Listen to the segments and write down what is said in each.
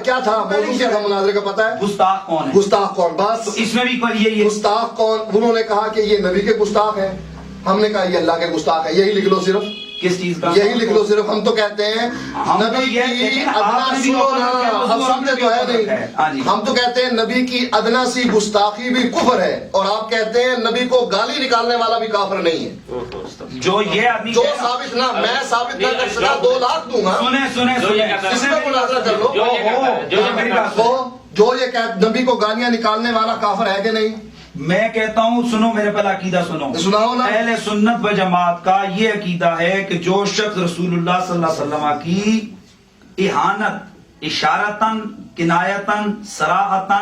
کیا تھا؟ موضوع کیا تھا مناظرے کا پتہ ہے؟ گستاخ کون ہے؟ گستاخ کون؟ بس تو اس میں بھی یہی ہے، گستاخ کون؟ انہوں نے کہا کہ یہ نبی کے گستاخ ہیں، ہم نے کہا یہ اللہ کے گستاخ ہے، یہی لکھ لو صرف، کس چیز کا؟ یہی لکھ لو صرف۔ ہم تو کہتے ہیں نبی کی ادنا، سنو نا، ہم سنتے تو ہے نہیں، ہم تو کہتے ہیں نبی کی ادنا سی گستاخی بھی کفر ہے، اور آپ کہتے ہیں نبی کو گالی نکالنے والا بھی کافر نہیں ہے۔ جو یہ آدمی جو ثابت نہ، میں ثابت نہ کر سکا 2 لاکھ دوں گا، سنیں اس میں مناظرہ کر لو۔ جو یہ کہ نبی کو گالیاں نکالنے والا کافر ہے کہ نہیں؟ میں کہتا ہوں سنو، میرے پہلا عقیدہ سنو، سناؤ نا۔ اہل سنت و جماعت کا یہ عقیدہ ہے کہ جو شخص رسول اللہ صلی اللہ علیہ وسلم کی اہانت اشارتاً، کنایتاً، صراحتاً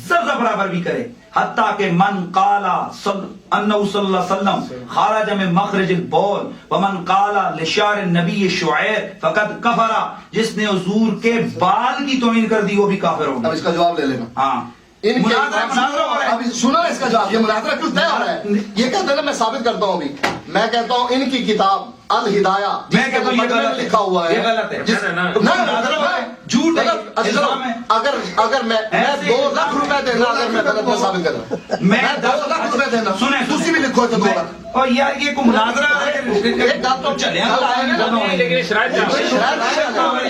ذرہ برابر بھی کرے، حتیٰ کہ من قال انہ صلی اللہ علیہ وسلم خارج من مخرج البول ومن قال لشعر النبی شعیر فقد کفر، جس نے حضور کے بال کی توہین کر دی وہ بھی کافر ہوگا۔ اب اس کا جواب لے لینا۔ ہاں، ان کے مناظرہ ہو رہا ہے۔ ابھی سنو اس کا جواب، یہ مناظرہ کیوں طے ہو رہا ہے؟ یہ کہتے ہیں نا، میں ثابت کرتا ہوں ابھی، میں کہتا ہوں ان کی کتاب الہدایہ، میں کہتا ہوں یہ غلط ہے، لکھا ہوا ہے، یہ غلط ہے، جھوٹ ہے، اگر میں 2 لاکھ روپے دینا، اگر میں غلط میں ثابت کروں، میں 2 لاکھ روپے دینا، تسی بھی لکھو تو 2 لاکھ۔ اور یار یہ کو مناظرہ ہے، ایک بات تو چلے لیکن شرائط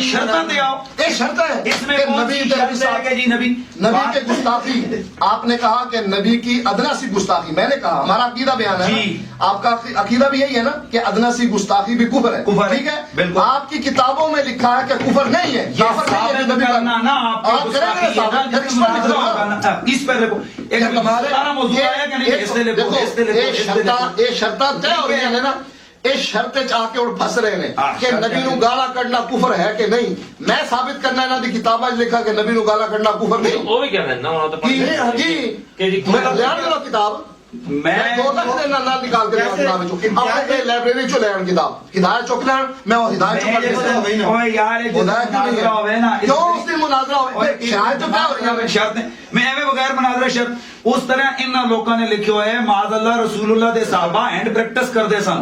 شرطیں دے آؤ، ایک شرط ہے اس میں کون سی شرط ہے کہ جی نبی کے گستاخی، آپ نے کہا کہ نبی کی ادنا سی گستاخی، میں نے کہا ہمارا عقیدہ بیان ہے، آپ کا عقیدہ بھی یہی ہے نا کہ ادنا سی گستاخی بھی کفر ہے، ٹھیک ہے؟ آپ کی کتابوں میں لکھا ہے کہ کفر نہیں ہے، کافر نہیں ہے نبی کا، آپ کریں گے ثابت، اس پر لکھ دو، اس پر دیکھو ایک سارا موضوع ہے کہ نہیں، اس سے لکھو، اس سے لکھو، یہ شرطاں طے ہو رہی ہیں نا، اس شرط آ کے اور پھنس رہے ہیں کہ نبی نو گالا کڈنا کفر ہے کہ نہیں۔ میں ثابت کرنا انہاں دی کتاباں وچ لکھا کہ نبی نو گالا کڈنا کفر نہیں، وہ بھی کہتے ہیں نا، انہوں نے جی میں بیان کرو کتاب، میں 2 لاکھ دینا نہ نکال کے کتاب چوں، اپنے لائبریری چوں لین کتاب، ہدایت چوک لین، میں وہ ہدایت چوک لین، اوے یار ایک مناظرہ ہوئے نا، کیوں اس دن مناظرہ ہوئے؟ شاید تو کیا ہو رہی ہے شرطیں، میں ایویں بغیر مناظرہ شرط اس طرح ان لوگوں نے لکھے ہوئے معاذ اللہ رسول اللہ دے صحابہ اینڈ پریکٹس کردے سن،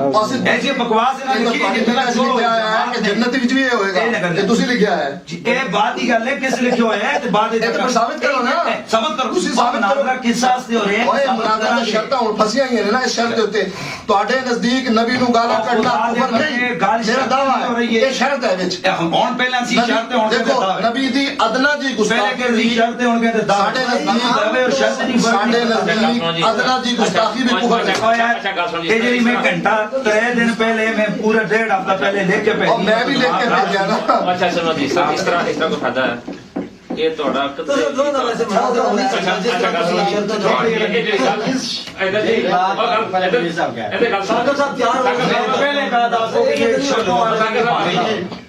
ایسی بکواس انہاں لکھی ہے جتنا لکھا ہے کہ جنت وچ بھی ہوئے گا، کہ تسی لکھیا ہے اے بات ہی گل ہے، کس لکھے ہوئے ہے تے بات تے ثابت کرو نا، ثابت کرو، تسی مناظرہ کس واسطے ہو رہے ہیں؟ اوے مناظرہ شرطاں ہن پھسیاں ہی ہیں نا، اس شرط دے اوتے تواڈے نزدیک نبی نو گالا کڈنا کفر نہیں، میرا دعویٰ ہے یہ شرط ہے وچ ہن پہلا سی شرط ہن دیکھو نبی دی ادنا جی گستاخی پہلے کی شرط ہن کہتے ساڈے نزدیک ساڈے نزدیک ادنا جی گستاخی بھی کفر ہے۔ یہ جی میں گھنٹہ 3 دن پہلے میں پورا 1.5 ہفتہ پہلے لے کے اور میں بھی لے کے بھیجا نا۔ اچھا سنو جی، سر اس طرح کو فائدہ ہے یہ تھوڑا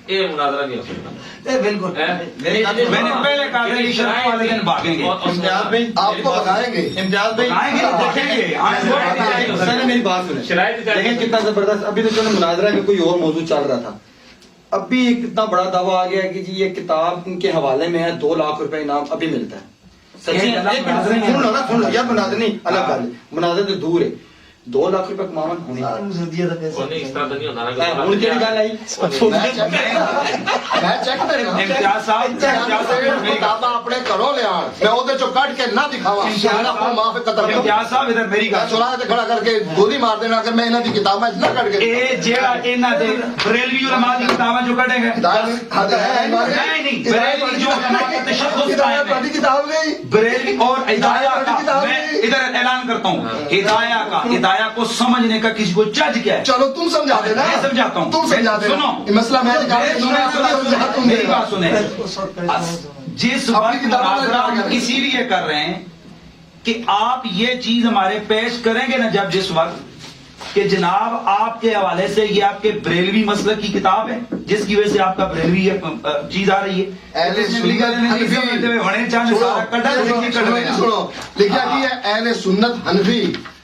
یہ مناظرہ نہیں ہو سکتا، بالکل میں نے پہلے کہا تھا یہ شرط والے دن بھاگیں گے، امتیاز بھائی آپ کو بتائیں گے، امتیاز بھائی آئیں گے دیکھیں گے، پہلے میری بات سنیں، شرائط دیکھیں کتنا زبردست، ابھی تو چلو مناظرہ میں کوئی اور موضوع چل رہا تھا، ابھی ایک اتنا بڑا دعویٰ آ گیا کہ جی یہ کتاب ان کے حوالے میں ہے، 2 لاکھ روپے انعام ابھی ملتا ہے۔ سچی سن لو یار، مناظر نہیں الگ بات، مناظر تو دور ہے، 2 لاکھ روپے کماون ہونے اس طرح تو نہیں ہوتا نا، ان کی گل آئی میں چیک کرنا امتیاز صاحب کتاباں اپنے گھروں لے آن، میں اودے چوں کٹ کے نہ دکھاواں، میرا اپنا معاف قتل کرو، امتیاز صاحب ادھر میری گل چلا کے کھڑا کر کے گولی مار دینا اگر میں انہاں دی کتاباں نہ کٹ کے اے جیڑا انہاں دے بریلوی علماء دی کتاباں جو کڈے گئے نہیں بریلوی جو علماء کا تشخص قائم ہے، بڑی کتاب نہیں بریلوی اور ہدایہ کا، میں ادھر اعلان کرتا ہوں، ہدایہ کو سمجھنے کا کسی کو چج کیا ہے؟ چلو تم سمجھا دینا، میں سمجھاتا ہوں، تم سمجھا دینا، سنو مسئلہ میں نکال میری بات سنیں، جس وقت مناظرہ ہم اسی لیے کر رہے ہیں کہ آپ یہ چیز ہمارے پیش کریں گے نا جب جس وقت کہ جناب آپ کے حوالے سے یہ آپ کے بریلوی مسلک کی کتاب ہے جس کی وجہ سے آپ کا بریلوی چیز آ رہی ہے، سنو لکھا کی ہے اہل سنت حنفی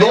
2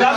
10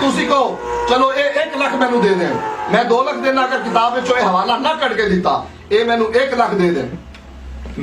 ਤੁਸੀਂ ਕਹੋ ਚਲੋ ਇਹ 1 ਲੱਖ ਮੈਨੂੰ ਦੇ ਦੇਣ ਮੈਂ 2 ਲੱਖ ਦੇਣਾ ਅਗਰ ਕਿਤਾਬ ਵਿੱਚੋਂ ਇਹ ਹਵਾਲਾ ਨਾ ਕੱਢ ਕੇ ਦਿੱਤਾ ਇਹ ਮੈਨੂੰ 1 ਲੱਖ ਦੇ ਦੇਣ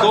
2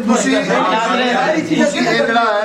ਤੁਸੀਂ ਤੁਸੀਂ ਇਹ ਜਿਹੜਾ ਹੈ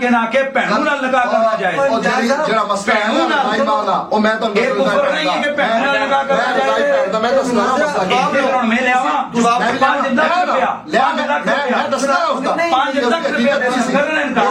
ਕਿ ਨਾ ਕਿ ਭੈਣੂ ਨਾਲ ਨਿਕਾਹ ਕਰਨਾ ਜਾਇਜ਼ ਉਹ ਜਿਹੜਾ ਮਸਲਾ ਹੈ ਨਾ ਭਾਈ ਮਾਨਾ ਉਹ ਮੈਂ ਤੁਹਾਨੂੰ ਇਹ ਕੁਫਰ ਨਹੀਂ ਹੈ ਕਿ ਭੈਣੂ ਨਾਲ ਨਿਕਾਹ ਕਰਨਾ ਜਾਇਜ਼ ਮੈਂ ਦੱਸਣਾ ਮਸਲਾ ਹੁਣ ਮੈਂ ਲਿਆਵਾਂ 5 ਲੱਖ ਰੁਪਇਆ ਮੈਂ ਦੱਸਣਾ ਉਸਦਾ 5 ਲੱਖ ਰੁਪਇਆ ਕਰਨਾ ਇਨਕਾਰ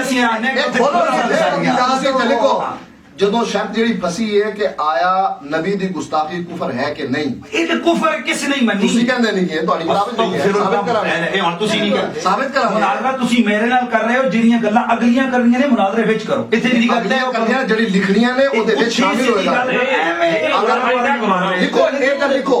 ਅਸੀਂ ਆਨੇ ਕਿ ਦੇਖੋ ਜਦੋਂ ਸ਼ਰਤ ਜਿਹੜੀ ਫਸੀ ਹੈ ਕਿ ਆਇਆ ਨਬੀ ਦੀ ਗੁਸਤਾਖੀ ਕੁਫਰ ਹੈ ਕਿ ਨਹੀਂ ਇਹ ਕੁਫਰ ਕਿਸ ਨਹੀਂ ਮੰਨੀ ਤੁਸੀਂ ਕਹਿੰਦੇ ਨਹੀਂ ਕਿ ਤੁਹਾਡੀ ਕਿਤਾਬ ਵਿੱਚ ਹੈ ਸਾਬਿਤ ਕਰਾਂਗੇ ਇਹ ਹੁਣ ਤੁਸੀਂ ਨਹੀਂ ਕਰਦੇ ਸਾਬਿਤ ਕਰਾਂਗੇ ਮੁਨਾਜ਼ਰਾ ਤੁਸੀਂ ਮੇਰੇ ਨਾਲ ਕਰ ਰਹੇ ਹੋ ਜਿਹੜੀਆਂ ਗੱਲਾਂ ਅਗਲੀਆਂ ਕਰਨੀਆਂ ਨੇ ਮੁਨਾਜ਼ਰੇ ਵਿੱਚ ਕਰੋ ਇੱਥੇ ਜਿਹੜੀ ਗੱਲ ਹੈ ਉਹ ਕਰਨੀਆਂ ਜਿਹੜੀ ਲਿਖਣੀਆਂ ਨੇ ਉਹਦੇ ਵਿੱਚ ਸ਼ਾਮਿਲ ਹੋਏਗਾ ਲਿਖੋ ਇਹ ਕਰ ਲਿਖੋ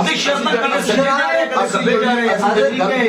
ਅਸੀਂ ਸ਼ਰਤਾਂ ਕਰਨ ਸੱਜੇ ਜਾ ਰਹੇ ਕਦੇ ਖੱਬੇ ਜਾ ਰਹੇ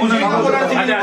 ਉਹਨਾਂ ਨੂੰ